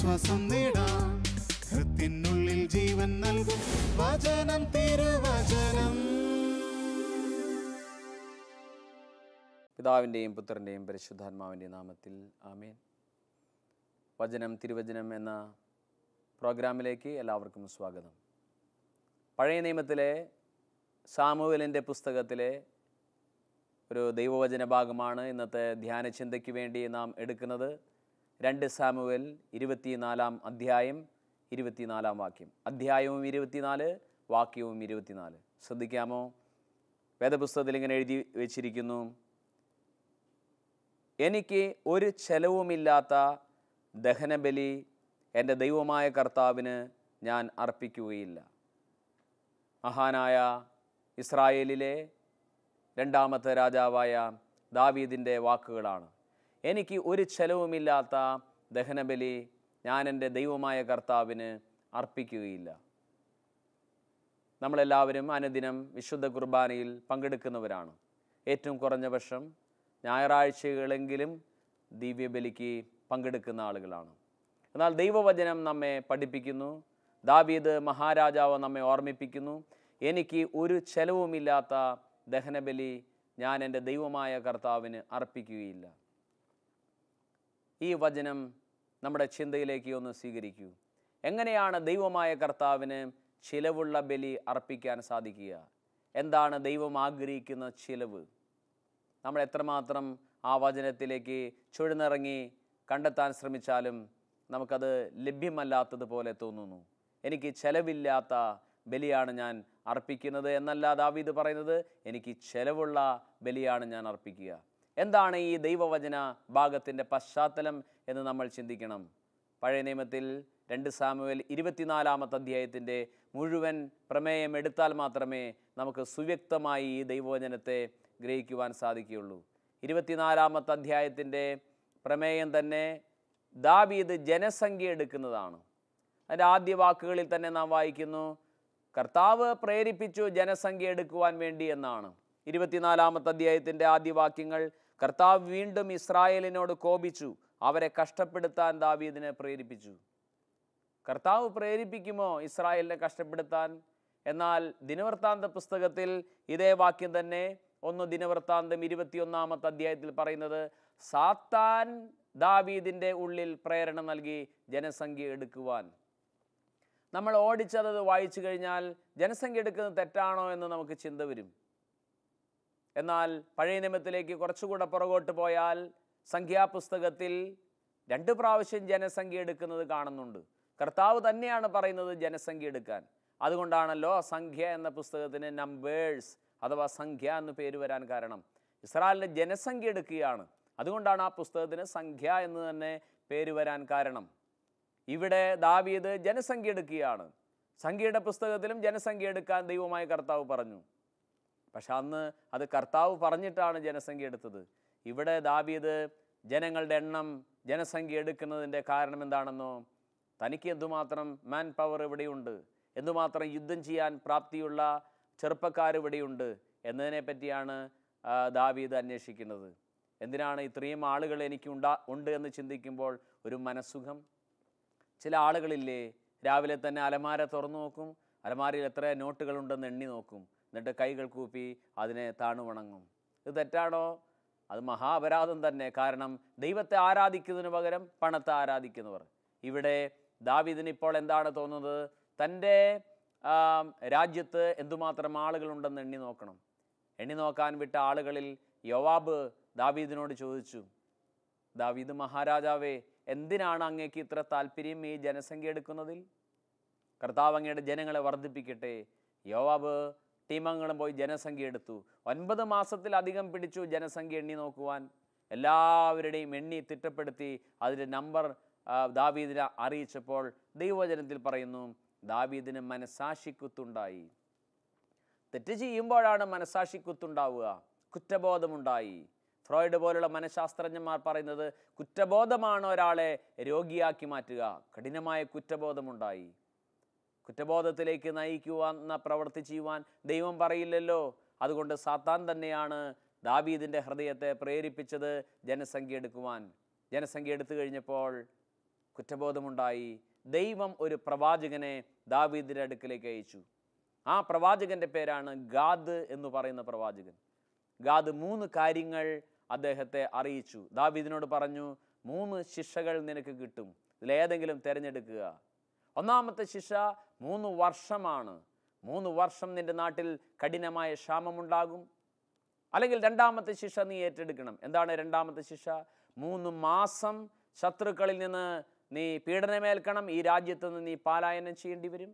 ആശ്വാസം നേടാം. ഹൃത്തിനുള്ളിൽ ജീവൻ നൽകും വചനം, തിരുവചനം. പിതാവിൻ്റെയും പുത്രൻ്റെയും പരിശുദ്ധാത്മാവിൻ്റെയും നാമത്തിൽ ആമേൻ. വചനം തിരുവചനം എന്ന പ്രോഗ്രാമിലേക്ക് എല്ലാവർക്കും സ്വാഗതം. പഴയ നിയമത്തിലെ സാമുവേലിൻ്റെ പുസ്തകത്തിലെ ഒരു ദൈവവചന ഭാഗമാണ് ഇന്നത്തെ ധ്യാന ചിന്തയ്ക്ക് വേണ്ടി നാം എടുക്കുന്നത്. 2 സാമുവേൽ 24 അധ്യായം 24 വാക്യം. അധ്യായവും 24, വാക്യവും 24. ശ്രദ്ധിക്കാമോ? വേദപുസ്തകത്തിൽ ഇങ്ങനെ എഴുതി വച്ചിരിക്കുന്നു: എനിക്ക് ഒരു ചെലവുമില്ലാത്ത ദഹനബലി എൻ്റെ ദൈവമായ കർത്താവിന് ഞാൻ അർപ്പിക്കുകയില്ല. മഹാനായ ഇസ്രായേലിലെ 2ാമത്തെ രാജാവായ ദാവീദിൻ്റെ വാക്കുകളാണ്. എനിക്ക് ഒരു ചെലവുമില്ലാത്ത ദഹനബലി ഞാൻ എൻ്റെ ദൈവമായ കർത്താവിന് അർപ്പിക്കുകയില്ല. നമ്മളെല്ലാവരും അനുദിനം വിശുദ്ധ കുർബാനയിൽ പങ്കെടുക്കുന്നവരാണ്. ഏറ്റവും കുറഞ്ഞ പക്ഷം ഞായറാഴ്ചകളെങ്കിലും ദിവ്യബലിക്ക് പങ്കെടുക്കുന്ന ആളുകളാണ്. എന്നാൽ ദൈവവചനം നമ്മെ പഠിപ്പിക്കുന്നു, ദാവീദ് മഹാരാജാവ് നമ്മെ ഓർമ്മിപ്പിക്കുന്നു, എനിക്ക് ഒരു ചെലവുമില്ലാത്ത ദഹനബലി ഞാൻ എൻ്റെ ദൈവമായ കർത്താവിന് അർപ്പിക്കുകയില്ല. ഈ വചനം നമ്മുടെ ചിന്തയിലേക്ക് ഒന്ന് സ്വീകരിക്കൂ. എങ്ങനെയാണ് ദൈവമായ കർത്താവിന് ചിലവുള്ള ബലി അർപ്പിക്കാൻ സാധിക്കുക? എന്താണ് ദൈവം ആഗ്രഹിക്കുന്ന ചിലവ്? നമ്മൾ എത്രമാത്രം ആ വചനത്തിലേക്ക് ചുഴന്നിറങ്ങി കണ്ടെത്താൻ ശ്രമിച്ചാലും നമുക്കത് ലഭ്യമല്ലാത്തതുപോലെ തോന്നുന്നു. എനിക്ക് ചെലവില്ലാത്ത ബലിയാണ് ഞാൻ അർപ്പിക്കുന്നത് എന്നല്ല ദാവീദ് പറയുന്നത്, എനിക്ക് ചെലവുള്ള ബലിയാണ് ഞാൻ അർപ്പിക്കുക. എന്താണ് ഈ ദൈവവചന ഭാഗത്തിൻ്റെ പശ്ചാത്തലം എന്ന് നമ്മൾ ചിന്തിക്കണം. പഴയ നിയമത്തിൽ 2 സാമുവേൽ 24 അധ്യായത്തിൻ്റെ മുഴുവൻ പ്രമേയം എടുത്താൽ മാത്രമേ നമുക്ക് സുവ്യക്തമായി ഈ ദൈവവചനത്തെ ഗ്രഹിക്കുവാൻ സാധിക്കുകയുള്ളൂ. 24 അധ്യായത്തിൻ്റെ പ്രമേയം തന്നെ ദാവീദ് ജനസംഖ്യ എടുക്കുന്നതാണ്. അതിൻ്റെ ആദ്യ വാക്കുകളിൽ തന്നെ നാം വായിക്കുന്നു, കർത്താവ് പ്രേരിപ്പിച്ചു ജനസംഖ്യ എടുക്കുവാൻ വേണ്ടി എന്നാണ്. 24 അധ്യായത്തിൻ്റെ ആദ്യ വാക്യങ്ങൾ, കർത്താവ് വീണ്ടും ഇസ്രായേലിനോട് കോപിച്ചു, അവരെ കഷ്ടപ്പെടുത്താൻ ദാവീദിനെ പ്രേരിപ്പിച്ചു. കർത്താവ് പ്രേരിപ്പിക്കുമോ ഇസ്രായേലിനെ കഷ്ടപ്പെടുത്താൻ? എന്നാൽ ദിനവൃത്താന്ത പുസ്തകത്തിൽ ഇതേ വാക്യം തന്നെ 1 ദിനവൃത്താന്തം 21 അധ്യായത്തിൽ പറയുന്നത്, സാത്താൻ ദാവീദിൻ്റെ ഉള്ളിൽ പ്രേരണ നൽകി ജനസംഖ്യ എടുക്കുവാൻ. നമ്മൾ ഓടിച്ചത് വായിച്ചു കഴിഞ്ഞാൽ ജനസംഖ്യ എടുക്കുന്നത് തെറ്റാണോ എന്ന് നമുക്ക് ചിന്ത വരും. എന്നാൽ പഴയ നിയമത്തിലേക്ക് കുറച്ചുകൂടെ പുറകോട്ട് പോയാൽ സംഖ്യാപുസ്തകത്തിൽ 2 പ്രാവശ്യം ജനസംഖ്യ എടുക്കുന്നത് കാണുന്നുണ്ട്. കർത്താവ് തന്നെയാണ് പറയുന്നത് ജനസംഖ്യ എടുക്കാൻ. അതുകൊണ്ടാണല്ലോ സംഖ്യ എന്ന പുസ്തകത്തിന് നമ്പേഴ്സ് അഥവാ സംഖ്യ എന്ന് പേര് വരാൻ കാരണം. ഇസ്രായേലിൻ്റെ ജനസംഖ്യ എടുക്കുകയാണ്. അതുകൊണ്ടാണ് ആ പുസ്തകത്തിന് സംഖ്യ എന്ന് തന്നെ പേര് വരാൻ കാരണം. ഇവിടെ ദാവീദ് ജനസംഖ്യ എടുക്കുകയാണ്. സംഖ്യയുടെ പുസ്തകത്തിലും ജനസംഖ്യ എടുക്കാൻ ദൈവമായ കർത്താവ് പറഞ്ഞു. പക്ഷെ അന്ന് അത് കർത്താവ് പറഞ്ഞിട്ടാണ് ജനസംഖ്യ എടുത്തത്. ഇവിടെ ദാവീദ് ജനങ്ങളുടെ എണ്ണം, ജനസംഖ്യ എടുക്കുന്നതിൻ്റെ കാരണം എന്താണെന്നോ, തനിക്ക് എന്തുമാത്രം മാൻ പവർ ഇവിടെയുണ്ട്, എന്തുമാത്രം യുദ്ധം ചെയ്യാൻ പ്രാപ്തിയുള്ള ചെറുപ്പക്കാർ ഇവിടെയുണ്ട് എന്നതിനെ പറ്റിയാണ് ദാവീദ് അന്വേഷിക്കുന്നത്. എന്തിനാണ് ഇത്രയും ആളുകൾ എനിക്ക് ഉണ്ട് എന്ന് ചിന്തിക്കുമ്പോൾ ഒരു മനസ്സുഖം. ചില ആളുകളില്ലേ, രാവിലെ തന്നെ അലമാര തുറന്നു നോക്കും, അലമാരയിൽ എത്ര നോട്ടുകളുണ്ടെന്ന് എണ്ണി നോക്കും, എന്നിട്ട് കൈകൾ കൂപ്പി അതിനെ താണു വണങ്ങും. ഇത് തെറ്റാണോ? അത് മഹാപരാധം തന്നെ. കാരണം ദൈവത്തെ ആരാധിക്കുന്നതിന് പകരം പണത്തെ ആരാധിക്കുന്നവർ. ഇവിടെ ദാവീദിന് ഇപ്പോൾ എന്താണ് തോന്നുന്നത്? തൻ്റെ രാജ്യത്ത് എന്തുമാത്രം ആളുകളുണ്ടെന്ന് എണ്ണി നോക്കണം. എണ്ണി നോക്കാൻ വിട്ട ആളുകളിൽ യോവാബ് ദാവീദിനോട് ചോദിച്ചു, ദാവീദ് മഹാരാജാവേ, എന്തിനാണ് അങ്ങേക്ക് ഇത്ര താല്പര്യം ഈ ജനസംഖ്യ എടുക്കുന്നതിൽ? കർത്താവ് അങ്ങയുടെ ജനങ്ങളെ വർദ്ധിപ്പിക്കട്ടെ. യോവാബ് ടീമംഗങ്ങളും പോയി ജനസംഖ്യ എടുത്തു. 9 മാസത്തിലധികം പിടിച്ചു ജനസംഖ്യ എണ്ണി നോക്കുവാൻ. എല്ലാവരുടെയും എണ്ണി തിട്ടപ്പെടുത്തി അതിൻ്റെ നമ്പർ ദാവീദിനെ അറിയിച്ചപ്പോൾ ദൈവവചനത്തിൽ പറയുന്നു, ദാവീദിന് മനസാക്ഷിക്കുത്തുണ്ടായി. തെറ്റ് ചെയ്യുമ്പോഴാണ് മനസാക്ഷിക്കുത്തുണ്ടാവുക, കുറ്റബോധമുണ്ടായി. ഫ്രോയിഡ് പോലുള്ള മനഃശാസ്ത്രജ്ഞന്മാർ പറയുന്നത് കുറ്റബോധമാണ് ഒരാളെ രോഗിയാക്കി മാറ്റുക. കഠിനമായ കുറ്റബോധമുണ്ടായി. കുറ്റബോധത്തിലേക്ക് നയിക്കുവാൻ പ്രവൃത്തി ചെയ്യുവാൻ ദൈവം പറയില്ലല്ലോ. അതുകൊണ്ട് സാത്താൻ തന്നെയാണ് ദാവീദിൻ്റെ ഹൃദയത്തെ പ്രേരിപ്പിച്ചത് ജനസംഖ്യ എടുക്കുവാൻ. ജനസംഖ്യ എടുത്തു കഴിഞ്ഞപ്പോൾ കുറ്റബോധമുണ്ടായി. ദൈവം ഒരു പ്രവാചകനെ ദാവീദിന്റെ അടുക്കലേക്ക് അയച്ചു. ആ പ്രവാചകന്റെ പേരാണ് ഗാദ് എന്ന് പറയുന്ന പ്രവാചകൻ. ഗാദ് 3 കാര്യങ്ങൾ അദ്ദേഹത്തെ അറിയിച്ചു. ദാവീദിനോട് പറഞ്ഞു, 3 ശിക്ഷകൾ നിനക്ക് കിട്ടും, ഇതിലേതെങ്കിലും തിരഞ്ഞെടുക്കുക. ഒന്നാമത്തെ ശിക്ഷ 3 വർഷമാണ്. 3 വർഷം നിന്റെ നാട്ടിൽ കഠിനമായ ക്ഷാമമുണ്ടാകും. അല്ലെങ്കിൽ രണ്ടാമത്തെ ശിക്ഷ നീ ഏറ്റെടുക്കണം. എന്താണ് രണ്ടാമത്തെ ശിക്ഷ? 3 മാസം ശത്രുക്കളിൽ നിന്ന് നീ പീഡനമേൽക്കണം, ഈ രാജ്യത്ത് നിന്ന് നീ പലായനം ചെയ്യേണ്ടി വരും.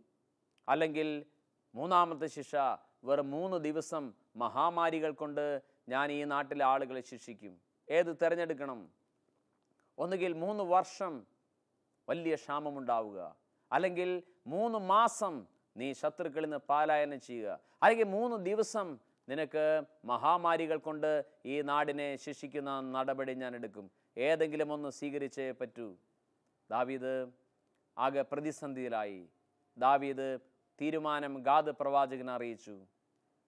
അല്ലെങ്കിൽ മൂന്നാമത്തെ ശിക്ഷ, വെറും 3 ദിവസം മഹാമാരികൾ കൊണ്ട് ഞാൻ ഈ നാട്ടിലെ ആളുകളെ ശിക്ഷിക്കും. ഏത് തിരഞ്ഞെടുക്കണം? ഒന്നുകിൽ 3 വർഷം വലിയ ക്ഷാമമുണ്ടാവുക, അല്ലെങ്കിൽ 3 മാസം നീ ശത്രുക്കളിൽ നിന്ന് പലായനം ചെയ്യുക, അല്ലെങ്കിൽ 3 ദിവസം നിനക്ക് മഹാമാരികൾ കൊണ്ട് ഈ നാടിനെ ശിക്ഷിക്കുന്ന നടപടി ഞാൻ എടുക്കും. ഏതെങ്കിലും ഒന്ന് സ്വീകരിച്ചേ പറ്റൂ. ദാവീദ് ആകെ പ്രതിസന്ധിയിലായി. ദാവീദ് തീരുമാനം ഗാദ് പ്രവാചകനെ അറിയിച്ചു.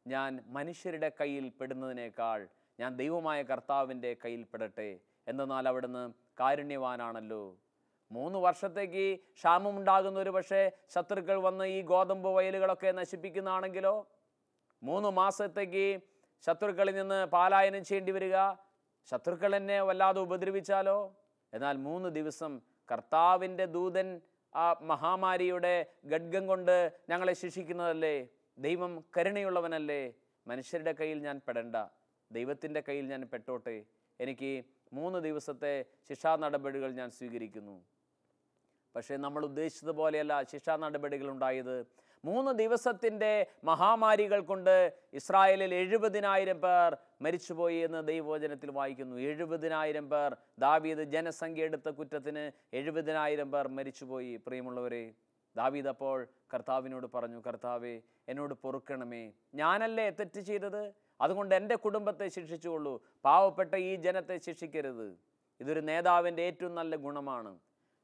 ഞാൻ മനുഷ്യരുടെ കയ്യിൽ പെടുന്നതിനേക്കാൾ ഞാൻ ദൈവമായ കർത്താവിൻ്റെ കയ്യിൽ പെടട്ടെ. എന്തെന്നാൽ അവിടുന്ന് കാരുണ്യവാനാണല്ലോ. 3 വർഷത്തേക്ക് ക്ഷാമമുണ്ടാകുന്ന ഒരു പക്ഷേ ശത്രുക്കൾ വന്ന് ഈ ഗോതമ്പ് വയലുകളൊക്കെ നശിപ്പിക്കുന്നതാണെങ്കിലോ, 3 മാസത്തേക്ക് ശത്രുക്കളിൽ നിന്ന് പലായനം ചെയ്യേണ്ടി വരിക, ശത്രുക്കൾ എന്നെ വല്ലാതെ ഉപദ്രവിച്ചാലോ. എന്നാൽ 3 ദിവസം കർത്താവിൻ്റെ ദൂതൻ ആ മഹാമാരിയുടെ ഖഡ്ഗം കൊണ്ട് ഞങ്ങളെ ശിക്ഷിക്കുന്നതല്ലേ. ദൈവം കരുണയുള്ളവനല്ലേ. മനുഷ്യരുടെ കയ്യിൽ ഞാൻ പെടണ്ട, ദൈവത്തിൻ്റെ കയ്യിൽ ഞാൻ പെട്ടോട്ടെ. എനിക്ക് 3 ദിവസത്തെ ശിക്ഷാ നടപടികൾ ഞാൻ സ്വീകരിക്കുന്നു. പക്ഷേ നമ്മൾ ഉദ്ദേശിച്ചതുപോലെയല്ല ശിക്ഷാ നടപടികൾ ഉണ്ടായത്. 3 ദിവസത്തിൻ്റെ മഹാമാരികൾ കൊണ്ട് ഇസ്രായേലിൽ 70,000 പേർ മരിച്ചുപോയി എന്ന് ദൈവവചനത്തിൽ വായിക്കുന്നു. 70,000 പേർ. ദാവീദ് ജനസംഖ്യ എടുത്ത കുറ്റത്തിന് 70,000 പേർ മരിച്ചുപോയി. പ്രിയമുള്ളവരെ, ദാവീദ് അപ്പോൾ കർത്താവിനോട് പറഞ്ഞു, കർത്താവേ, എന്നോട് പൊറുക്കണമേ, ഞാനല്ലേ തെറ്റ് ചെയ്തത്, അതുകൊണ്ട് എൻ്റെ കുടുംബത്തെ ശിക്ഷിച്ചുകൊള്ളൂ, പാവപ്പെട്ട ഈ ജനത്തെ ശിക്ഷിക്കരുത്. ഇതൊരു നേതാവിൻ്റെ ഏറ്റവും നല്ല ഗുണമാണ്.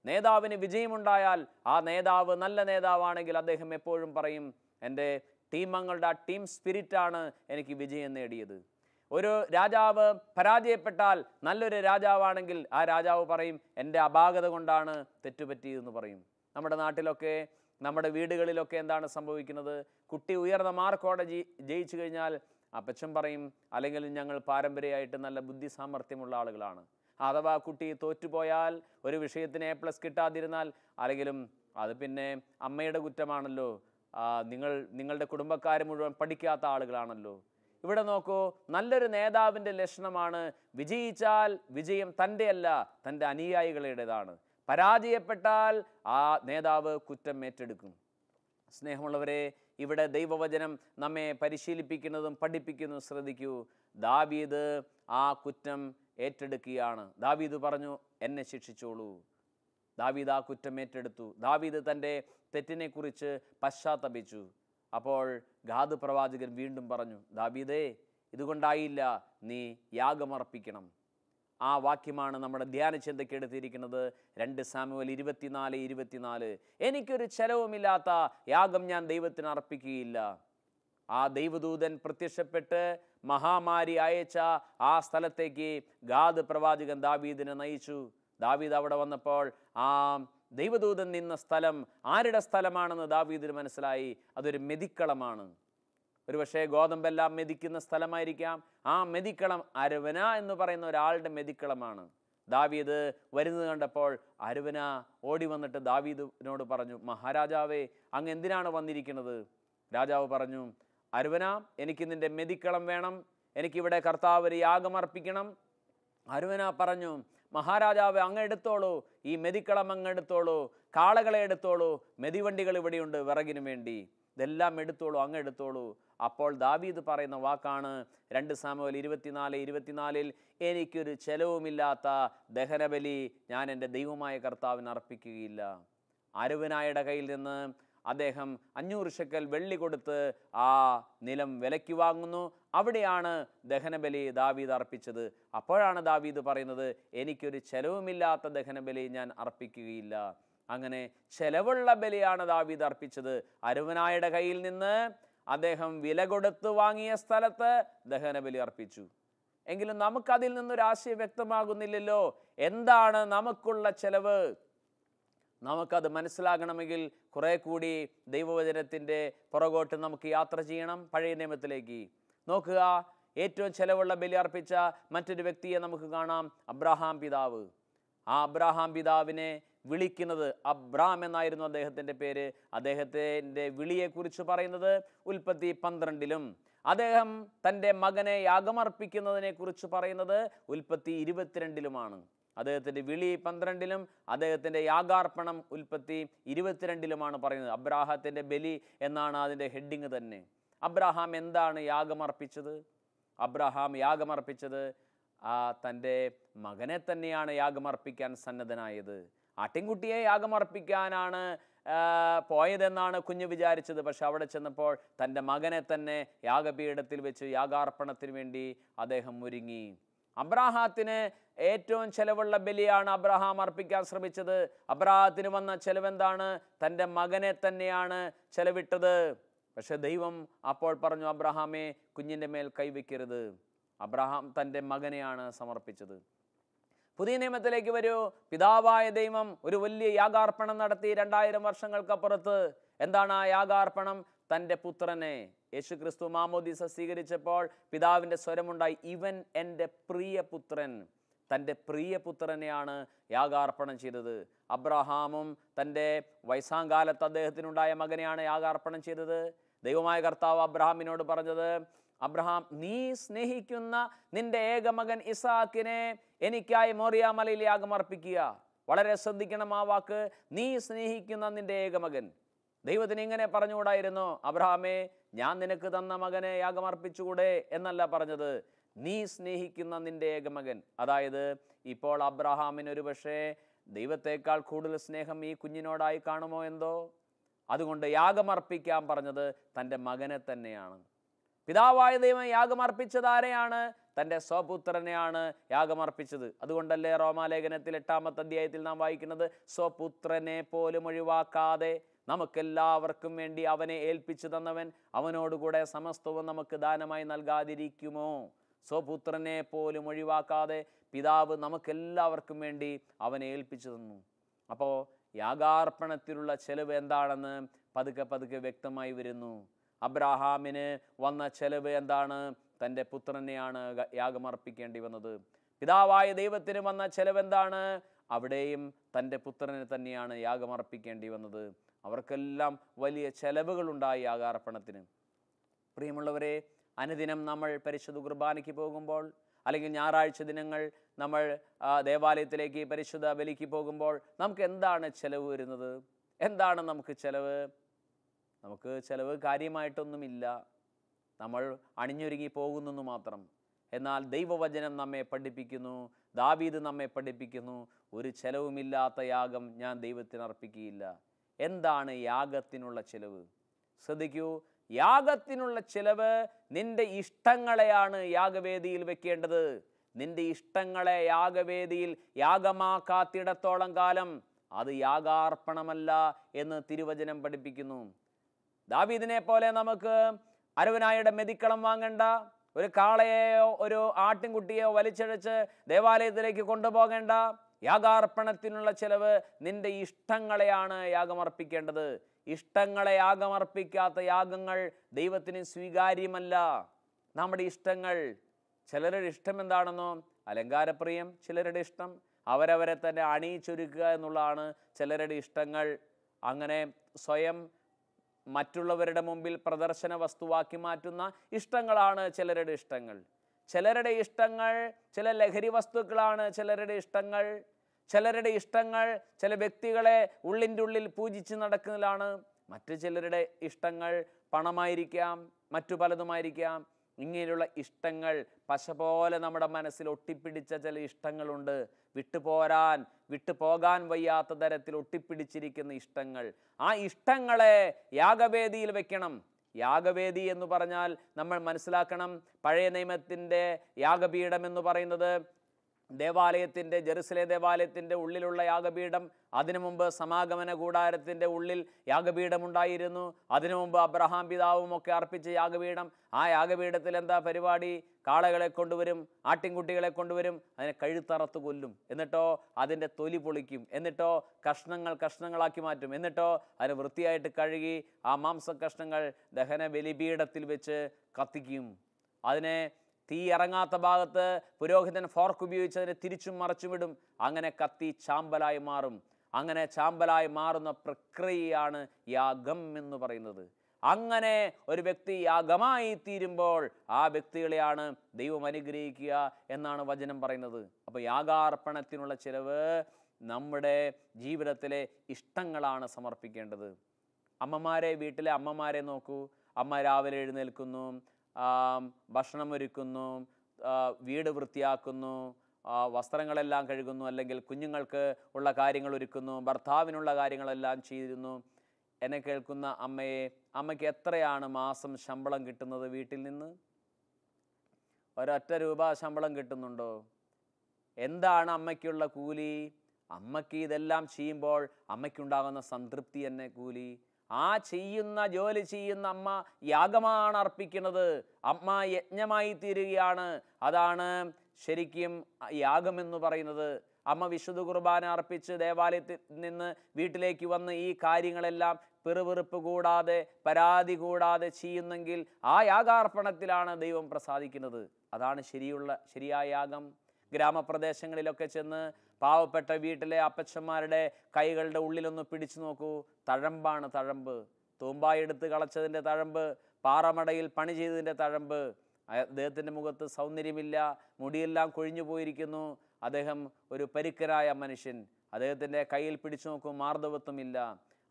നേതാവിന് വിജയമുണ്ടായാൽ ആ നേതാവ് നല്ല നേതാവാണെങ്കിൽ അദ്ദേഹം എപ്പോഴും പറയും, എൻ്റെ ടീമംഗങ്ങളുടെ ആ ടീം സ്പിരിറ്റാണ് എനിക്ക് വിജയം നേടിയത്. ഒരു രാജാവ് പരാജയപ്പെട്ടാൽ നല്ലൊരു രാജാവാണെങ്കിൽ ആ രാജാവ് പറയും, എൻ്റെ അപാകത കൊണ്ടാണ് തെറ്റുപറ്റിയതെന്ന് പറയും. നമ്മുടെ നാട്ടിലൊക്കെ, നമ്മുടെ വീടുകളിലൊക്കെ എന്താണ് സംഭവിക്കുന്നത്? കുട്ടി ഉയർന്ന മാർക്കോടെ ജയിച്ചു കഴിഞ്ഞാൽ അപ്പച്ചൻ പറയും, അല്ലെങ്കിൽ ഞങ്ങൾ പാരമ്പര്യമായിട്ട് നല്ല ബുദ്ധി സാമർഥ്യമുള്ള ആളുകളാണ്. അഥവാ കുട്ടി തോറ്റുപോയാൽ, ഒരു വിഷയത്തിന് A+ കിട്ടാതിരുന്നാൽ, അല്ലെങ്കിലും അത് പിന്നെ അമ്മയുടെ കുറ്റമാണല്ലോ, നിങ്ങളുടെ കുടുംബക്കാർ മുഴുവൻ പഠിക്കാത്ത ആളുകളാണല്ലോ. ഇവിടെ നോക്കൂ, നല്ലൊരു നേതാവിൻ്റെ ലക്ഷണമാണ് വിജയിച്ചാൽ വിജയം തൻ്റെ അല്ല, തൻ്റെ അനുയായികളുടേതാണ്. പരാജയപ്പെട്ടാൽ ആ നേതാവ് കുറ്റം ഏറ്റെടുക്കും. സ്നേഹമുള്ളവരെ, ഇവിടെ ദൈവവചനം നമ്മെ പരിശീലിപ്പിക്കുന്നതും പഠിപ്പിക്കുന്നതും ശ്രദ്ധിക്കൂ. ദാവീദ് ആ കുറ്റം ഏറ്റെടുക്കുകയാണ്. ദാവീദ് പറഞ്ഞു, എന്നെ ശിക്ഷിച്ചോളൂ. ദാവീദ് ആ കുറ്റം ഏറ്റെടുത്തു. ദാവീദ് തൻ്റെ തെറ്റിനെക്കുറിച്ച് പശ്ചാത്തപിച്ചു. അപ്പോൾ ഗാദ് പ്രവാചകൻ വീണ്ടും പറഞ്ഞു, ദാവീദേ, ഇതുകൊണ്ടായില്ല, നീ യാഗമർപ്പിക്കണം. ആ വാക്യമാണ് നമ്മുടെ ധ്യാന ചിന്തയ്ക്ക് എടുത്തിരിക്കുന്നത്. 2 സാമുവേൽ 24:24. എനിക്കൊരു ചെലവുമില്ലാത്ത യാഗം ഞാൻ ദൈവത്തിന് അർപ്പിക്കുകയില്ല. ആ ദൈവദൂതൻ പ്രത്യക്ഷപ്പെട്ട് മഹാമാരി അയച്ച ആ സ്ഥലത്തേക്ക് ഗാദ് പ്രവാചകൻ ദാവീദിനെ നയിച്ചു. ദാവീദ് അവിടെ വന്നപ്പോൾ ആ ദൈവദൂതൻ നിന്ന സ്ഥലം ആരുടെ സ്ഥലമാണെന്ന് ദാവീദിന് മനസ്സിലായി. അതൊരു മെതിക്കളമാണ്. ഒരുപക്ഷെ ഗോതമ്പെല്ലാം മെതിക്കുന്ന സ്ഥലമായിരിക്കാം. ആ മെതിക്കളം അരവന എന്ന് പറയുന്ന ഒരാളുടെ മെതിക്കളമാണ്. ദാവീദ് വരുന്നത് കണ്ടപ്പോൾ അരവന ഓടി വന്നിട്ട് ദാവീദിനോട് പറഞ്ഞു, മഹാരാജാവേ, അങ്ങ് എന്തിനാണ് വന്നിരിക്കുന്നത്? രാജാവ് പറഞ്ഞു, അരവന, എനിക്ക് നിൻ്റെ മെതിക്കളം വേണം, എനിക്കിവിടെ കർത്താവ് ഒരു യാഗമർപ്പിക്കണം. അരവന പറഞ്ഞു, മഹാരാജാവ്, അങ്ങ് എടുത്തോളൂ, ഈ മെതിക്കളം അങ്ങ് എടുത്തോളൂ, കാളകളെ എടുത്തോളൂ, മെതിവണ്ടികൾ ഇവിടെയുണ്ട് വിറകിന് വേണ്ടി, ഇതെല്ലാം എടുത്തോളൂ, അങ്ങ് എടുത്തോളൂ. അപ്പോൾ ദാവീദ് പറയുന്ന വാക്കാണ് 2 സാമുവേൽ 24:24. എനിക്കൊരു ചെലവുമില്ലാത്ത ദഹനബലി ഞാൻ എൻ്റെ ദൈവമായ കർത്താവിന് അർപ്പിക്കുകയില്ല. അരവനായുടെ കയ്യിൽ നിന്ന് അദ്ദേഹം 500 ശെക്കൽ വെള്ളി കൊടുത്ത് ആ നിലം വിലയ്ക്ക് വാങ്ങുന്നു. അവിടെയാണ് ദഹനബലി ദാവീദ് അർപ്പിച്ചത്. അപ്പോഴാണ് ദാവീദ് പറയുന്നത്, എനിക്കൊരു ചെലവുമില്ലാത്ത ദഹനബലി ഞാൻ അർപ്പിക്കുകയില്ല. അങ്ങനെ ചെലവുള്ള ബലിയാണ് ദാവീദ് അർപ്പിച്ചത്. അരവനായുടെ കയ്യിൽ നിന്ന് അദ്ദേഹം വില കൊടുത്ത് വാങ്ങിയ സ്ഥലത്ത് ദഹനബലി അർപ്പിച്ചു. എങ്കിലും നമുക്കതിൽ നിന്നൊരാശയം വ്യക്തമാകുന്നില്ലല്ലോ. എന്താണ് നമുക്കുള്ള ചെലവ്? നമുക്കത് മനസ്സിലാകണമെങ്കിൽ കുറേ കൂടി ദൈവവചനത്തിൻ്റെ പുറകോട്ട് നമുക്ക് യാത്ര ചെയ്യണം. പഴയ നിയമത്തിലേക്ക് നോക്കുക. ഏറ്റവും ചെലവുള്ള ബലി അർപ്പിച്ച മറ്റൊരു വ്യക്തിയെ നമുക്ക് കാണാം, അബ്രഹാം പിതാവ്. ആ അബ്രഹാം പിതാവിനെ വിളിക്കുന്നത് അബ്രാം എന്നായിരുന്നു അദ്ദേഹത്തിൻ്റെ പേര്. അദ്ദേഹത്തിൻ്റെ വിളിയെക്കുറിച്ച് പറയുന്നത് ഉൽപ്പത്തി 12-ലും, അദ്ദേഹം തൻ്റെ മകനെ യാഗമർപ്പിക്കുന്നതിനെ കുറിച്ച് പറയുന്നത് ഉൽപ്പത്തി 22-ലുമാണ്. അദ്ദേഹത്തിൻ്റെ വിളി 12-ലും അദ്ദേഹത്തിൻ്റെ യാഗാർപ്പണം ഉൽപ്പത്തി 22-ലുമാണ് പറയുന്നത്. അബ്രാഹത്തിൻ്റെ ബലി എന്നാണ് അതിൻ്റെ ഹെഡിങ് തന്നെ. അബ്രഹാം എന്താണ് യാഗമർപ്പിച്ചത്? അബ്രഹാം യാഗമർപ്പിച്ചത് തൻ്റെ മകനെ തന്നെയാണ് യാഗമർപ്പിക്കാൻ സന്നദ്ധനായത്. ആട്ടിൻകുട്ടിയെ യാഗമർപ്പിക്കാനാണ് പോയതെന്നാണ് കുഞ്ഞ് വിചാരിച്ചത്. പക്ഷെ അവിടെ ചെന്നപ്പോൾ തൻ്റെ മകനെ തന്നെ യാഗപീഠത്തിൽ വെച്ച് യാഗാർപ്പണത്തിന് വേണ്ടി അദ്ദേഹം ഒരുങ്ങി. അബ്രാഹത്തിന് ഏറ്റവും ചെലവുള്ള ബലിയാണ് അബ്രഹാം അർപ്പിക്കാൻ ശ്രമിച്ചത്. അബ്രാഹത്തിന് വന്ന ചെലവെന്താണ്? തൻ്റെ മകനെ തന്നെയാണ് ചെലവിട്ടത്. പക്ഷെ ദൈവം അപ്പോൾ പറഞ്ഞു, അബ്രഹാമേ, കുഞ്ഞിൻ്റെ മേൽ കൈവയ്ക്കരുത്. അബ്രഹാം തൻ്റെ മകനെയാണ് സമർപ്പിച്ചത്. പുതിയ നിയമത്തിലേക്ക് വരൂ. പിതാവായ ദൈവം ഒരു വലിയ യാഗാർപ്പണം നടത്തി 2000 വർഷങ്ങൾക്കപ്പുറത്ത്. എന്താണ് ആ യാഗാർപ്പണം? തൻ്റെ പുത്രനെ. യേശുക്രിസ്തു മാമോദീസ സ്വീകരിച്ചപ്പോൾ പിതാവിൻ്റെ സ്വരമുണ്ടായി, ഇവൻ എൻ്റെ പ്രിയപുത്രൻ. തൻ്റെ പ്രിയപുത്രനെയാണ് യാഗാർപ്പണം ചെയ്തത്. അബ്രഹാമും തൻ്റെ വയസ്സാങ്കാലത്ത് അദ്ദേഹത്തിനുണ്ടായ മകനെയാണ് യാഗാർപ്പണം ചെയ്തത്. ദൈവമായ കർത്താവ് അബ്രഹാമിനോട് പറഞ്ഞത്, അബ്രഹാം, നീ സ്നേഹിക്കുന്ന നിന്റെ ഏകമകൻ ഇസാക്കിനെ എനിക്കായി മോറിയ മലയിൽ യാഗമർപ്പിക്കുക. വളരെ ശ്രദ്ധിക്കണം ആ വാക്ക്, നീ സ്നേഹിക്കുന്ന നിന്റെ ഏകമകൻ. ദൈവത്തിന് ഇങ്ങനെ പറഞ്ഞുകൂടായിരുന്നോ, അബ്രഹാമേ, ഞാൻ നിനക്ക് തന്ന മകനെ യാഗമർപ്പിച്ചുകൂടെ എന്നല്ല പറഞ്ഞത്, നീ സ്നേഹിക്കുന്ന നിന്റെ ഏകമകൻ. അതായത് ഇപ്പോൾ അബ്രഹാമിന് ഒരു പക്ഷേ ദൈവത്തെക്കാൾ കൂടുതൽ സ്നേഹം ഈ കുഞ്ഞിനോടായി കാണുമോ എന്തോ. അതുകൊണ്ട് യാഗമർപ്പിക്കാൻ പറഞ്ഞത് തൻ്റെ മകനെ തന്നെയാണ്. പിതാവായ ദൈവം യാഗമർപ്പിച്ചത് ആരെയാണ്? തൻ്റെ സ്വപുത്രനെയാണ് യാഗമർപ്പിച്ചത്. അതുകൊണ്ടല്ലേ റോമാലേഖനത്തിൽ 8-ാമത്തെ അധ്യായത്തിൽ നാം വായിക്കുന്നത്, സ്വപുത്രനെ പോലും ഒഴിവാക്കാതെ നമുക്കെല്ലാവർക്കും വേണ്ടി അവനെ ഏൽപ്പിച്ചു തന്നവൻ അവനോടുകൂടെ സമസ്തവും നമുക്ക് ദാനമായി നൽകാതിരിക്കുമോ? സ്വപുത്രനെ പോലും ഒഴിവാക്കാതെ പിതാവ് നമുക്കെല്ലാവർക്കും വേണ്ടി അവനെ ഏൽപ്പിച്ചു തന്നു. അപ്പോൾ യാഗാർപ്പണത്തിലുള്ള ചെലവ് എന്താണെന്ന് പതുക്കെ വ്യക്തമായി വരുന്നു. അബ്രഹാമിന് വന്ന ചെലവ് എന്താണ്? തൻ്റെ പുത്രനെയാണ് യാഗമർപ്പിക്കേണ്ടി വന്നത്. പിതാവായ ദൈവത്തിന് വന്ന ചെലവ് എന്താണ്? അവിടെയും തൻ്റെ പുത്രനെ തന്നെയാണ് യാഗമർപ്പിക്കേണ്ടി വന്നത്. അവർക്കെല്ലാം വലിയ ചെലവുകളുണ്ടായി യാഗാർപ്പണത്തിന്. പ്രിയമുള്ളവരെ, അനുദിനം നമ്മൾ പരിശുദ്ധ കുർബാനയ്ക്ക് പോകുമ്പോൾ, അല്ലെങ്കിൽ ഞായറാഴ്ച ദിനങ്ങൾ നമ്മൾ ദേവാലയത്തിലേക്ക് പരിശുദ്ധ ബലിക്ക് പോകുമ്പോൾ നമുക്ക് എന്താണ് ചെലവ് വരുന്നത്? എന്താണ് നമുക്ക് ചെലവ്? നമുക്ക് ചെലവ് കാര്യമായിട്ടൊന്നുമില്ല. നമ്മൾ അണിഞ്ഞൊരുങ്ങി പോകുന്നെന്ന് മാത്രം. എന്നാൽ ദൈവവചനം നമ്മെ പഠിപ്പിക്കുന്നു, ദാവീദ് നമ്മെ പഠിപ്പിക്കുന്നു, ഒരു ചെലവുമില്ലാത്ത യാഗം ഞാൻ ദൈവത്തിന് അർപ്പിക്കുകയില്ല. എന്താണ് യാഗത്തിനുള്ള ചെലവ്? ശ്രദ്ധിക്കൂ, യാഗത്തിനുള്ള ചെലവ് നിന്റെ ഇഷ്ടങ്ങളെയാണ് യാഗവേദിയിൽ വെക്കേണ്ടത്. നിന്റെ ഇഷ്ടങ്ങളെ യാഗവേദിയിൽ യാഗമാക്കാത്തിടത്തോളം കാലം അത് യാഗാർപ്പണമല്ല എന്ന് തിരുവചനം പഠിപ്പിക്കുന്നു. ദാവീദിനെ പോലെ നമുക്ക് അരവനായുടെ മെതിക്കളം വാങ്ങണ്ട, ഒരു കാളയെയോ ഒരു ആട്ടിൻകുട്ടിയോ വലിച്ചഴച്ച് ദേവാലയത്തിലേക്ക് കൊണ്ടുപോകേണ്ട. യാഗാർപ്പണത്തിനുള്ള ചെലവ് നിന്റെ ഇഷ്ടങ്ങളെയാണ് യാഗമർപ്പിക്കേണ്ടത്. ഇഷ്ടങ്ങളെ യാഗമർപ്പിക്കാത്ത യാഗങ്ങൾ ദൈവത്തിന് സ്വീകാര്യമല്ല. നമ്മുടെ ഇഷ്ടങ്ങൾ, ചിലരുടെ ഇഷ്ടം എന്താണെന്നോ? അലങ്കാരപ്രിയം ചിലരുടെ ഇഷ്ടം, അവരവരെ തന്നെ അണിയിച്ചൊരുക്കുക എന്നുള്ളതാണ് ചിലരുടെ ഇഷ്ടങ്ങൾ. അങ്ങനെ സ്വയം മറ്റുള്ളവരുടെ മുമ്പിൽ പ്രദർശന വസ്തുവാക്കി മാറ്റുന്ന ഇഷ്ടങ്ങളാണ് ചിലരുടെ ഇഷ്ടങ്ങൾ. ചിലരുടെ ഇഷ്ടങ്ങൾ ചില ലഹരി വസ്തുക്കളാണ് ചിലരുടെ ഇഷ്ടങ്ങൾ. ചിലരുടെ ഇഷ്ടങ്ങൾ ചില വ്യക്തികളെ ഉള്ളിൻ്റെ ഉള്ളിൽ പൂജിച്ച് നടക്കുന്നതിലാണ്. മറ്റു ചിലരുടെ ഇഷ്ടങ്ങൾ പണമായിരിക്കാം, മറ്റു പലതുമായിരിക്കാം. ഇങ്ങനെയുള്ള ഇഷ്ടങ്ങൾ പശ പോലെ നമ്മുടെ മനസ്സിൽ ഒട്ടിപ്പിടിച്ച ചില ഇഷ്ടങ്ങളുണ്ട്. വിട്ടുപോകാൻ വയ്യാത്ത തരത്തിൽ ഒട്ടിപ്പിടിച്ചിരിക്കുന്ന ഇഷ്ടങ്ങൾ. ആ ഇഷ്ടങ്ങളെ യാഗവേദിയിൽ വെക്കണം. യാഗവേദി എന്ന് പറഞ്ഞാൽ നമ്മൾ മനസ്സിലാക്കണം, പഴയ നിയമത്തിൻ്റെ യാഗപീഠം എന്ന് പറയുന്നത് ജെറുസലേം ദേവാലയത്തിൻ്റെ ഉള്ളിലുള്ള യാഗപീഠം, അതിനു മുമ്പ് സമാഗമന കൂടാരത്തിൻ്റെ ഉള്ളിൽ യാഗപീഠമുണ്ടായിരുന്നു. അതിനു മുമ്പ് അബ്രഹാം പിതാവും ഒക്കെ അർപ്പിച്ച യാഗപീഠം. ആ യാഗപീഠത്തിൽ എന്താ പരിപാടി? കാളകളെ കൊണ്ടുവരും, ആട്ടിൻകുട്ടികളെ കൊണ്ടുവരും, അതിനെ കഴുത്തറത്ത് കൊല്ലും, എന്നിട്ടോ അതിൻ്റെ തൊലി പൊളിക്കും, എന്നിട്ടോ കഷ്ണങ്ങളാക്കി മാറ്റും, എന്നിട്ടോ അതിനെ വൃത്തിയായിട്ട് കഴുകി ആ മാംസ കഷ്ണങ്ങൾ ദഹന ബലിപീഠത്തിൽ വെച്ച് കത്തിക്കും. അതിനെ തീ ഇറങ്ങാത്ത ഭാഗത്ത് പുരോഹിതൻ ഫോർക്ക് ഉപയോഗിച്ച് അതിനെ തിരിച്ചും മറച്ചുമിടും. അങ്ങനെ കത്തി ചാമ്പലായി മാറും. അങ്ങനെ ചാമ്പലായി മാറുന്ന പ്രക്രിയയാണ് യാഗം എന്ന് പറയുന്നത്. അങ്ങനെ ഒരു വ്യക്തി യാഗമായി തീരുമ്പോൾ ആ വ്യക്തികളെയാണ് ദൈവം അനുഗ്രഹിക്കുക എന്നാണ് വചനം പറയുന്നത്. അപ്പോൾ യാഗാർപ്പണത്തിനുള്ള ചിലവ് നമ്മുടെ ജീവിതത്തിലെ ഇഷ്ടങ്ങളാണ് സമർപ്പിക്കേണ്ടത്. വീട്ടിലെ അമ്മമാരെ നോക്കൂ. അമ്മ രാവിലെ എഴുന്നേൽക്കുന്നു, ഭക്ഷണം ഒരുക്കുന്നു, വീട് വൃത്തിയാക്കുന്നു, വസ്ത്രങ്ങളെല്ലാം കഴുകുന്നു, അല്ലെങ്കിൽ കുഞ്ഞുങ്ങൾക്ക് ഉള്ള കാര്യങ്ങൾ ഒരുക്കുന്നു, ഭർത്താവിനുള്ള കാര്യങ്ങളെല്ലാം ചെയ്യുന്നു. എന്നെ കേൾക്കുന്ന അമ്മയ്ക്ക് എത്രയാണ് മാസം ശമ്പളം കിട്ടുന്നത്? വീട്ടിൽ നിന്ന് ഒരൊറ്റ രൂപ ശമ്പളം കിട്ടുന്നുണ്ടോ? എന്താണ് അമ്മയ്ക്കുള്ള കൂലി? അമ്മയ്ക്ക് ഇതെല്ലാം ചെയ്യുമ്പോൾ അമ്മയ്ക്കുണ്ടാകുന്ന സംതൃപ്തി തന്നെ കൂലി. ആ ജോലി ചെയ്യുന്ന അമ്മ യാഗമാണ് അർപ്പിക്കുന്നത്. അമ്മ യജ്ഞമായി തീരുകയാണ്. അതാണ് ശരിക്കും യാഗമെന്ന് പറയുന്നത്. അമ്മ വിശുദ്ധ കുർബാന അർപ്പിച്ച് ദേവാലയത്തിൽ നിന്ന് വീട്ടിലേക്ക് വന്ന് ഈ കാര്യങ്ങളെല്ലാം പിറുപിറുപ്പ് കൂടാതെ, പരാതി കൂടാതെ ചെയ്യുന്നെങ്കിൽ ആ യാഗാർപ്പണത്തിലാണ് ദൈവം പ്രസാദിക്കുന്നത്. അതാണ് ശരിയായ യാഗം. ഗ്രാമപ്രദേശങ്ങളിലൊക്കെ ചെന്ന് പാവപ്പെട്ട വീട്ടിലെ അപ്പച്ചന്മാരുടെ കൈകളുടെ ഉള്ളിലൊന്ന് പിടിച്ചു നോക്കൂ. തഴമ്പാണ്, തഴമ്പ്. തൂമ്പായി എടുത്ത് കളച്ചതിൻ്റെ തഴമ്പ്, പാറമടയിൽ പണി ചെയ്തതിൻ്റെ തഴമ്പ്. അദ്ദേഹത്തിൻ്റെ മുഖത്ത് സൗന്ദര്യമില്ല, മുടിയെല്ലാം കൊഴിഞ്ഞു പോയിരിക്കുന്നു. അദ്ദേഹം ഒരു പരുക്കനായ മനുഷ്യൻ. അദ്ദേഹത്തിൻ്റെ കയ്യിൽ പിടിച്ചു നോക്കൂ, മാർദ്ദവത്വമില്ല.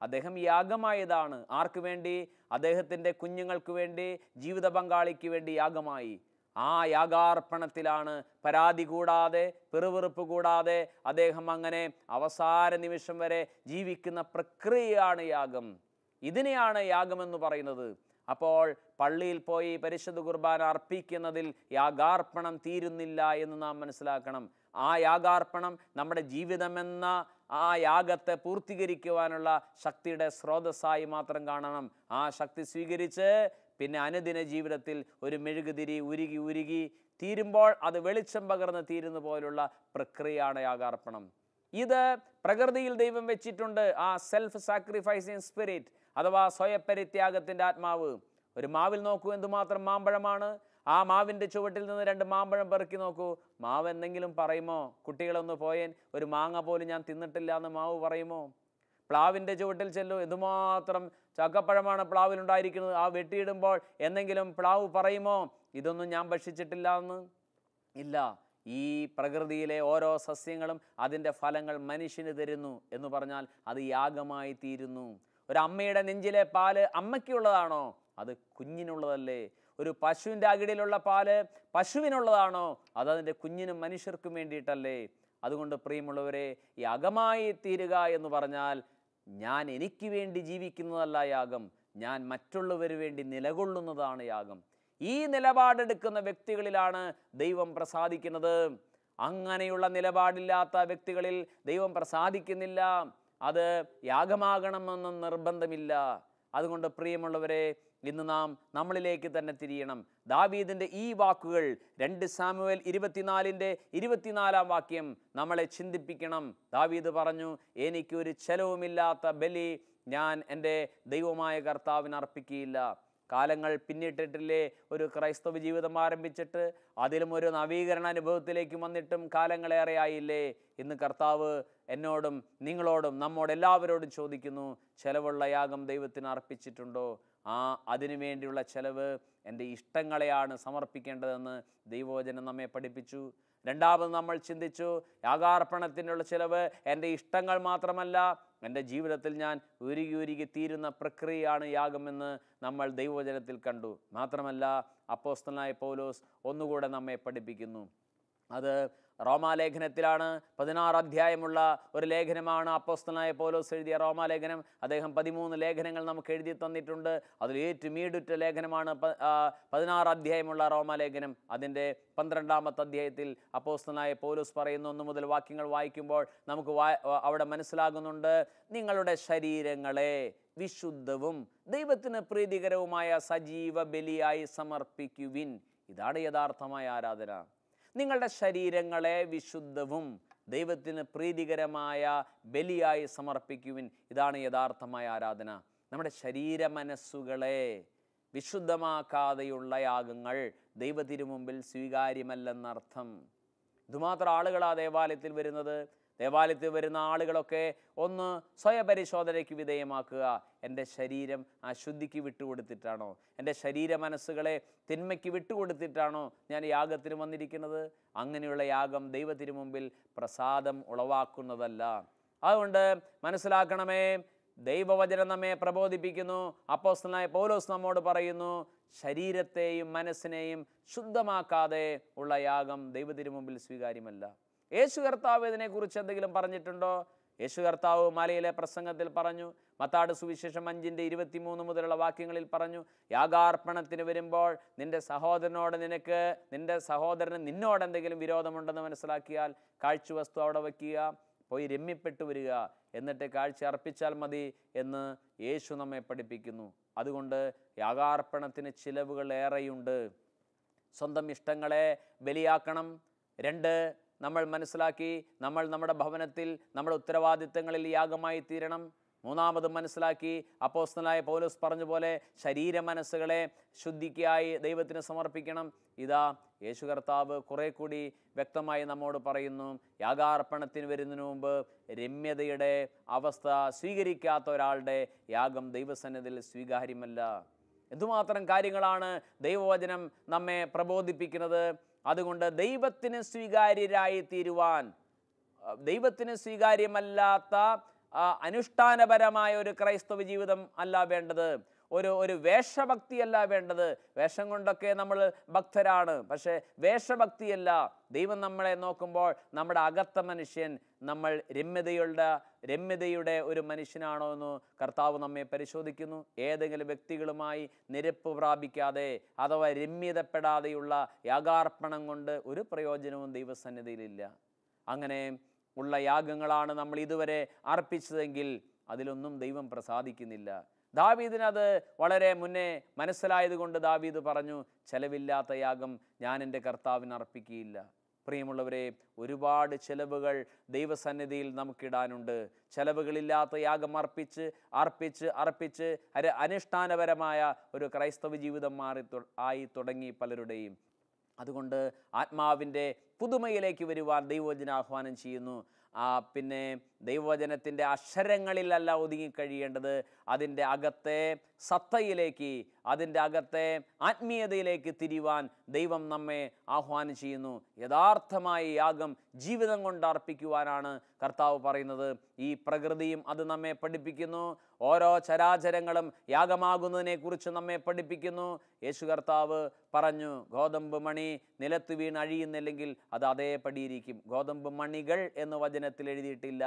അദ്ദേഹം യാഗമായതാണ്. ആർക്ക് വേണ്ടി? അദ്ദേഹത്തിൻ്റെ കുഞ്ഞുങ്ങൾക്ക് വേണ്ടി, ജീവിത പങ്കാളിക്ക് വേണ്ടി യാഗമായി. ആ യാഗാർപ്പണത്തിലാണ് പരാതി കൂടാതെ, പിറുപിറുപ്പ് കൂടാതെ അദ്ദേഹം അങ്ങനെ അവസാന നിമിഷം വരെ ജീവിക്കുന്ന പ്രക്രിയയാണ് യാഗം. ഇതിനെയാണ് യാഗമെന്ന് പറയുന്നത്. അപ്പോൾ പള്ളിയിൽ പോയി പരിശുദ്ധ കുർബാന അർപ്പിക്കുന്നതിൽ യാഗാർപ്പണം തീരുന്നില്ല എന്ന് നാം മനസ്സിലാക്കണം. ആ യാഗാർപ്പണം നമ്മുടെ ജീവിതമെന്ന ആ യാഗത്തെ പൂർത്തീകരിക്കുവാനുള്ള ശക്തിയുടെ സ്രോതസ്സായി മാത്രം കാണണം. ആ ശക്തി സ്വീകരിച്ച് പിന്നെ അനുദിന ജീവിതത്തിൽ ഒരു മെഴുകുതിരി ഉരുകി തീരുമ്പോൾ അത് വെളിച്ചം പകർന്ന് തീരുന്ന പോലുള്ള പ്രക്രിയയാണ് യാഗാർപ്പണം. ഇത് പ്രകൃതിയിൽ ദൈവം വെച്ചിട്ടുണ്ട്. ആ സെൽഫ് സാക്രിഫൈസിങ് സ്പിരിറ്റ് അഥവാ സ്വയപരിത്യാഗത്തിൻ്റെ ആത്മാവ്. ഒരു മാവിൽ നോക്കൂ, എന്തുമാത്രം മാമ്പഴമാണ്. ആ മാവിൻ്റെ ചുവട്ടിൽ നിന്ന് 2 മാമ്പഴം പെറുക്കി നോക്കൂ. മാവ് എന്തെങ്കിലും പറയുമോ? കുട്ടികളൊന്ന് പോയേൻ, ഒരു മാങ്ങ പോലും ഞാൻ തിന്നിട്ടില്ല എന്ന് മാവ് പറയുമോ? പ്ലാവിൻ്റെ ചുവട്ടിൽ ചെല്ലൂ, എന്തുമാത്രം ചക്കപ്പഴമാണ് പ്ലാവിലുണ്ടായിരിക്കുന്നത്. ആ വെട്ടിയിടുമ്പോൾ എന്തെങ്കിലും പ്ലാവ് പറയുമോ ഇതൊന്നും ഞാൻ ഭക്ഷിച്ചിട്ടില്ല എന്ന്? ഇല്ല. ഈ പ്രകൃതിയിലെ ഓരോ സസ്യങ്ങളും അതിൻ്റെ ഫലങ്ങൾ മനുഷ്യന് തരുന്നു എന്ന് പറഞ്ഞാൽ അത് യാഗമായി തീരുന്നു. ഒരു അമ്മയുടെ നെഞ്ചിലെ പാല് അമ്മയ്ക്കുള്ളതാണോ? അത് കുഞ്ഞിനുള്ളതല്ലേ? ഒരു പശുവിൻ്റെ അകിടിലുള്ള പാല് പശുവിനുള്ളതാണോ? അതതിൻ്റെ കുഞ്ഞിനും മനുഷ്യർക്കും വേണ്ടിയിട്ടല്ലേ? അതുകൊണ്ട് പ്രിയമുള്ളവരെ, യാഗമായി തീരുക എന്ന് പറഞ്ഞാൽ ഞാൻ എനിക്ക് വേണ്ടി ജീവിക്കുന്നതല്ല യാഗം, ഞാൻ മറ്റുള്ളവർക്ക് വേണ്ടി നിലകൊള്ളുന്നതാണ് യാഗം. ഈ നിലപാടെടുക്കുന്ന വ്യക്തികളിലാണ് ദൈവം പ്രസാദിക്കുന്നത്. അങ്ങനെയുള്ള നിലപാടില്ലാത്ത വ്യക്തികളിൽ ദൈവം പ്രസാദിക്കുന്നില്ല. അത് യാഗമാകണമെന്നും നിർബന്ധമില്ല. അതുകൊണ്ട് പ്രിയമുള്ളവരെ, ഇന്ന് നാം നമ്മളിലേക്ക് തന്നെ തിരിയണം. ദാവീദിൻ്റെ ഈ വാക്കുകൾ 2 സാമുവേൽ 24-ന്റെ വാക്യം നമ്മളെ ചിന്തിപ്പിക്കണം. ദാവീദ് പറഞ്ഞു, എനിക്കൊരു ചെലവുമില്ലാത്ത ബലി ഞാൻ എൻ്റെ ദൈവമായ കർത്താവിന് അർപ്പിക്കുകയില്ല. കാലങ്ങൾ പിന്നിട്ടിട്ടില്ലേ ഒരു ക്രൈസ്തവ ജീവിതം ആരംഭിച്ചിട്ട്? അതിലും ഒരു നവീകരണ അനുഭവത്തിലേക്ക് വന്നിട്ടും കാലങ്ങളേറെ ആയില്ലേ? ഇന്ന് കർത്താവ് എന്നോടും നിങ്ങളോടും നമ്മോടെല്ലാവരോടും ചോദിക്കുന്നു, ചെലവുള്ള യാഗം ദൈവത്തിന് അർപ്പിച്ചിട്ടുണ്ടോ? അതിനു വേണ്ടിയുള്ള ചെലവ് എൻ്റെ ഇഷ്ടങ്ങളെയാണ് സമർപ്പിക്കേണ്ടതെന്ന് ദൈവവചനം നമ്മെ പഠിപ്പിച്ചു. രണ്ടാമത് നമ്മൾ ചിന്തിച്ചു, യാഗാർപ്പണത്തിനുള്ള ചിലവ് എൻ്റെ ഇഷ്ടങ്ങൾ മാത്രമല്ല, എൻ്റെ ജീവിതത്തിൽ ഞാൻ ഉരുകി തീരുന്ന പ്രക്രിയയാണ് യാഗമെന്ന് നമ്മൾ ദൈവവചനത്തിൽ കണ്ടു. മാത്രമല്ല, അപ്പോസ്തലനായ പൗലോസ് ഒന്നുകൂടെ നമ്മെ പഠിപ്പിക്കുന്നു. അത് റോമാലേഖനത്തിലാണ്. 16 അധ്യായമുള്ള ഒരു ലേഖനമാണ് അപ്പോസ്തലനായ പൗലോസ് എഴുതിയ റോമാലേഖനം. അദ്ദേഹം 13 ലേഖനങ്ങൾ നമുക്ക് എഴുതി തന്നിട്ടുണ്ട്. അതിൽ ഏറ്റവും ഈടുറ്റ ലേഖനമാണ് 16 അധ്യായമുള്ള റോമാലേഖനം. അതിൻ്റെ 12-ാമത്തെ അധ്യായത്തിൽ അപ്പോസ്തലനായ പൗലോസ് പറയുന്ന 1 മുതൽ വാക്യങ്ങൾ വായിക്കുമ്പോൾ നമുക്ക് അവിടെ മനസ്സിലാകുന്നുണ്ട്, നിങ്ങളുടെ ശരീരങ്ങളെ വിശുദ്ധവും ദൈവത്തിന് പ്രീതികരവുമായ സജീവ ബലിയായി സമർപ്പിക്കുവിൻ. ഇതാണ് യഥാർത്ഥമായ ആരാധന. നിങ്ങളുടെ ശരീരങ്ങളെ വിശുദ്ധവും ദൈവത്തിന് പ്രീതികരമായ ബലിയായി സമർപ്പിക്കുവിൻ. ഇതാണ് യഥാർത്ഥമായ ആരാധന. നമ്മുടെ ശരീര മനസ്സുകളെ വിശുദ്ധമാക്കാതെയുള്ള യാഗങ്ങൾ ദൈവത്തിനു മുമ്പിൽ സ്വീകാര്യമല്ലെന്നർത്ഥം. ഇതുമാത്രം ആളുകളാ ദേവാലയത്തിൽ വരുന്നത്. ദേവാലയത്തിൽ വരുന്ന ആളുകളൊക്കെ ഒന്ന് സ്വയപരിശോധനയ്ക്ക് വിധേയമാക്കുക. എൻ്റെ ശരീരം അശുദ്ധിക്ക് വിട്ടുകൊടുത്തിട്ടാണോ, എൻ്റെ ശരീര മനസ്സുകളെ തിന്മയ്ക്ക് വിട്ടുകൊടുത്തിട്ടാണോ ഞാൻ യാഗത്തിന് വന്നിരിക്കുന്നത്? അങ്ങനെയുള്ള യാഗം ദൈവത്തിനു മുമ്പിൽ പ്രസാദം ഉളവാക്കുന്നതല്ല. അതുകൊണ്ട് മനസ്സിലാക്കണമേ, ദൈവവചനം നമ്മെ പ്രബോധിപ്പിക്കുന്നു. അപ്പോസ്തലനായ പൗലോസ് നമ്മോട് പറയുന്നു, ശരീരത്തെയും മനസ്സിനെയും ശുദ്ധമാക്കാതെ ഉള്ള യാഗം ദൈവത്തിനു മുമ്പിൽ സ്വീകാര്യമല്ല. യേശു കർത്താവ് ഇതിനെക്കുറിച്ച് എന്തെങ്കിലും പറഞ്ഞിട്ടുണ്ടോ? യേശു കർത്താവ് മലയിലെ പ്രസംഗത്തിൽ പറഞ്ഞു. മത്താട് സുവിശേഷം 5:23 മുതലുള്ള വാക്യങ്ങളിൽ പറഞ്ഞു, യാഗാർപ്പണത്തിന് വരുമ്പോൾ നിന്റെ സഹോദരന് നിന്നോട് എന്തെങ്കിലും വിരോധമുണ്ടെന്ന് മനസ്സിലാക്കിയാൽ കാഴ്ചവസ്തു അവിടെ വയ്ക്കുക, പോയി രമ്യപ്പെട്ടു വരിക, എന്നിട്ട് കാഴ്ച അർപ്പിച്ചാൽ മതി എന്ന് യേശു നമ്മെ പഠിപ്പിക്കുന്നു. അതുകൊണ്ട് യാഗാർപ്പണത്തിന് ചിലവുകൾ ഏറെയുണ്ട്. സ്വന്തം ഇഷ്ടങ്ങളെ ബലിയാക്കണം. 2, നമ്മൾ മനസ്സിലാക്കി നമ്മൾ നമ്മുടെ ഭവനത്തിൽ നമ്മുടെ ഉത്തരവാദിത്തങ്ങളിൽ യാഗമായി തീരണം. 3 മനസ്സിലാക്കി അപ്പോസ്തലനായ പൗലോസ് പറഞ്ഞ പോലെ ശരീര മനസ്സുകളെ ശുദ്ധിക്കായി ദൈവത്തിന് സമർപ്പിക്കണം. ഇതാ യേശു കർത്താവ് കുറെ കൂടി വ്യക്തമായി നമ്മോട് പറയുന്നു, യാഗാർപ്പണത്തിന് വരുന്നതിന് മുമ്പ് രമ്യതയുടെ അവസ്ഥ സ്വീകരിക്കാത്ത ഒരാളുടെ യാഗം ദൈവസന്നിധിയിൽ സ്വീകാര്യമല്ല. എന്തുമാത്രം കാര്യങ്ങളാണ് ദൈവവചനം നമ്മെ പ്രബോധിപ്പിക്കുന്നത്. അതുകൊണ്ട് ദൈവത്തിന് സ്വീകാര്യരായി തീരുവാൻ, ദൈവത്തിന് സ്വീകാര്യമല്ലാത്ത അനുഷ്ഠാനപരമായ ഒരു ക്രൈസ്തവ ജീവിതം അല്ല വേണ്ടത്. ഒരു വേഷഭക്തിയല്ല വേണ്ടത്. വേഷം കൊണ്ടൊക്കെ നമ്മൾ ഭക്തരാണ്, പക്ഷേ വേഷഭക്തിയല്ല. ദൈവം നമ്മളെ നോക്കുമ്പോൾ നമ്മുടെ അകത്ത മനുഷ്യൻ നമ്മൾ രമ്യതയുടെ ഒരു മനുഷ്യനാണോ എന്ന് കർത്താവ് നമ്മെ പരിശോധിക്കുന്നു. ഏതെങ്കിലും വ്യക്തികളുമായി നിരപ്പ് പ്രാപിക്കാതെ അഥവാ രമ്യതപ്പെടാതെയുള്ള യാഗാർപ്പണം കൊണ്ട് ഒരു പ്രയോജനവും ദൈവസന്നിധിയിലില്ല. അങ്ങനെ ഉള്ള യാഗങ്ങളാണ് നമ്മൾ ഇതുവരെ അർപ്പിച്ചതെങ്കിൽ അതിലൊന്നും ദൈവം പ്രസാദിക്കുന്നില്ല. ദാവീദിനത് വളരെ മുന്നേ മനസ്സിലായതുകൊണ്ട് ദാവീദ് പറഞ്ഞു, ചെലവില്ലാത്ത യാഗം ഞാൻ എൻ്റെ കർത്താവിന് അർപ്പിക്കുകയില്ല. പ്രിയമുള്ളവരെ, ഒരുപാട് ചെലവുകൾ ദൈവസന്നിധിയിൽ നമുക്കിടാനുണ്ട്. ചെലവുകളില്ലാത്ത യാഗം അർപ്പിച്ച് അനുഷ്ഠാനപരമായ ഒരു ക്രൈസ്തവ ജീവിതം ആയി തുടങ്ങി പലരുടെയും. അതുകൊണ്ട് ആത്മാവിൻ്റെ പുതുമയിലേക്ക് വരുവാൻ ദൈവവചനം ആഹ്വാനം ചെയ്യുന്നു. പിന്നെ ദൈവവചനത്തിൻ്റെ അക്ഷരങ്ങളിലല്ല ഒതുങ്ങിക്കഴിയേണ്ടത്, അതിൻ്റെ അകത്തെ സത്തയിലേക്ക്, അതിൻ്റെ അകത്തെ ആത്മീയതയിലേക്ക് തിരിവാൻ ദൈവം നമ്മെ ആഹ്വാനം ചെയ്യുന്നു. യഥാർത്ഥമായ യാഗം ജീവിതം കൊണ്ട് അർപ്പിക്കുവാനാണ് കർത്താവ് പറയുന്നത്. ഈ പ്രകൃതിയും അത് നമ്മെ പഠിപ്പിക്കുന്നു. ഓരോ ചരാചരങ്ങളും യാഗമാകുന്നതിനെ കുറിച്ച് നമ്മെ പഠിപ്പിക്കുന്നു. യേശു കർത്താവ് പറഞ്ഞു, ഗോതമ്പ് മണി നിലത്ത് വീണ് അഴിയുന്നില്ലെങ്കിൽ അത് അതേപടിയിരിക്കും. ഗോതമ്പ് മണികൾ എന്ന് വചനത്തിൽ എഴുതിയിട്ടില്ല,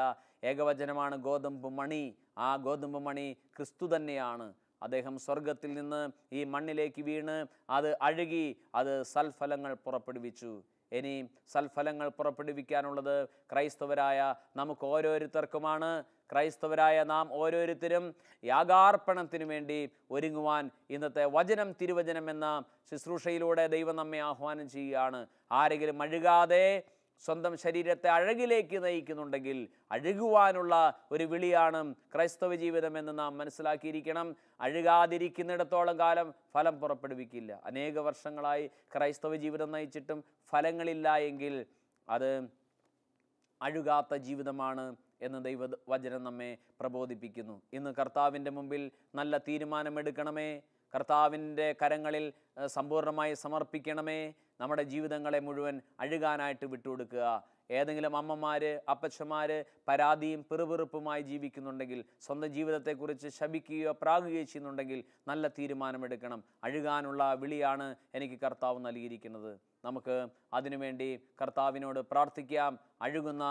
ഏകവചനമാണ് ഗോതമ്പ് മണി. ആ ഗോതമ്പ് മണി ക്രിസ്തു തന്നെയാണ്. അദ്ദേഹം സ്വർഗത്തിൽ നിന്ന് ഈ മണ്ണിലേക്ക് വീണ് അത് അഴുകി അത് സൽഫലങ്ങൾ പുറപ്പെടുവിച്ചു. ഇനി സൽഫലങ്ങൾ പുറപ്പെടുവിക്കാനുള്ളത് ക്രൈസ്തവരായ നമുക്ക് ഓരോരുത്തർക്കുമാണ്. ക്രൈസ്തവരായ നാം ഓരോരുത്തരും യാഗാർപ്പണത്തിനു വേണ്ടി ഒരുങ്ങുവാൻ ഇന്നത്തെ വചനം തിരുവചനം എന്ന ശുശ്രൂഷയിലൂടെ ദൈവം നമ്മെ ആഹ്വാനം ചെയ്യുകയാണ്. ആരെങ്കിലും അഴുകാതെ സ്വന്തം ശരീരത്തെ അഴകിലേക്ക് നയിക്കുന്നുണ്ടെങ്കിൽ അഴുകുവാനുള്ള ഒരു വിളിയാണ് ക്രൈസ്തവ ജീവിതം എന്ന് നാം മനസ്സിലാക്കിയിരിക്കണം. അഴുകാതിരിക്കുന്നിടത്തോളം കാലം ഫലം പുറപ്പെടുവിക്കില്ല. അനേക വർഷങ്ങളായി ക്രൈസ്തവ ജീവിതം നയിച്ചിട്ടും ഫലങ്ങളില്ല എങ്കിൽ അത് അഴുകാത്ത ജീവിതമാണ് എന്ന് ദൈവവചനം നമ്മെ പ്രബോധിപ്പിക്കുന്നു. ഇന്ന് കർത്താവിൻ്റെ മുമ്പിൽ നല്ല തീരുമാനമെടുക്കണമേ. കർത്താവിൻ്റെ കരങ്ങളിൽ സമ്പൂർണ്ണമായി സമർപ്പിക്കണമേ. നമ്മുടെ ജീവിതങ്ങളെ മുഴുവൻ അഴുകാനായിട്ട് വിട്ടുകൊടുക്കുക. ഏതെങ്കിലും അമ്മമാർ, അപ്പച്ചന്മാർ പരാതിയും പിറുപിറുപ്പുമായി ജീവിക്കുന്നുണ്ടെങ്കിൽ, സ്വന്തം ജീവിതത്തെക്കുറിച്ച് ശപിക്കുകയോ പ്രാകുകയോ ചെയ്യുന്നുണ്ടെങ്കിൽ നല്ല തീരുമാനമെടുക്കണം. അഴുകാനുള്ള വിളിയാണ് എനിക്ക് കർത്താവ് നൽകിയിരിക്കുന്നത്. നമുക്ക് അതിനുവേണ്ടി കർത്താവിനോട് പ്രാർത്ഥിക്കാം. അഴുകുന്ന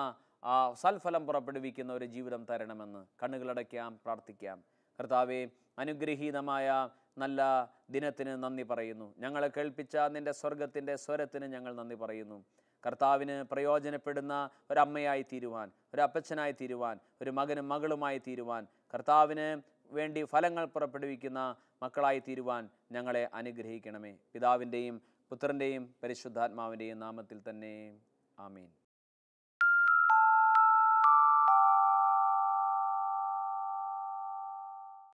സൽഫലം പുറപ്പെടുവിക്കുന്ന ഒരു ജീവിതം തരണമെന്ന് കണ്ണുകളടയ്ക്കാം, പ്രാർത്ഥിക്കാം. കർത്താവേ, അനുഗ്രഹീതമായ നല്ല ദിനത്തിന് നന്ദി പറയുന്നു. ഞങ്ങളെ കേൾപ്പിച്ച നിൻ്റെ സ്വർഗത്തിൻ്റെ സ്വരത്തിന് ഞങ്ങൾ നന്ദി പറയുന്നു. കർത്താവിന് പ്രയോജനപ്പെടുന്ന ഒരമ്മയായി തീരുവാൻ, ഒരപ്പച്ചനായി തീരുവാൻ, ഒരു മകനും മകളുമായി തീരുവാൻ, കർത്താവിന് വേണ്ടി ഫലങ്ങൾ പുറപ്പെടുവിക്കുന്ന മക്കളായി തീരുവാൻ ഞങ്ങളെ അനുഗ്രഹിക്കണമേ. പിതാവിൻ്റെയും പുത്രൻ്റെയും പരിശുദ്ധാത്മാവിൻ്റെയും നാമത്തിൽ തന്നെ. ആമീൻ.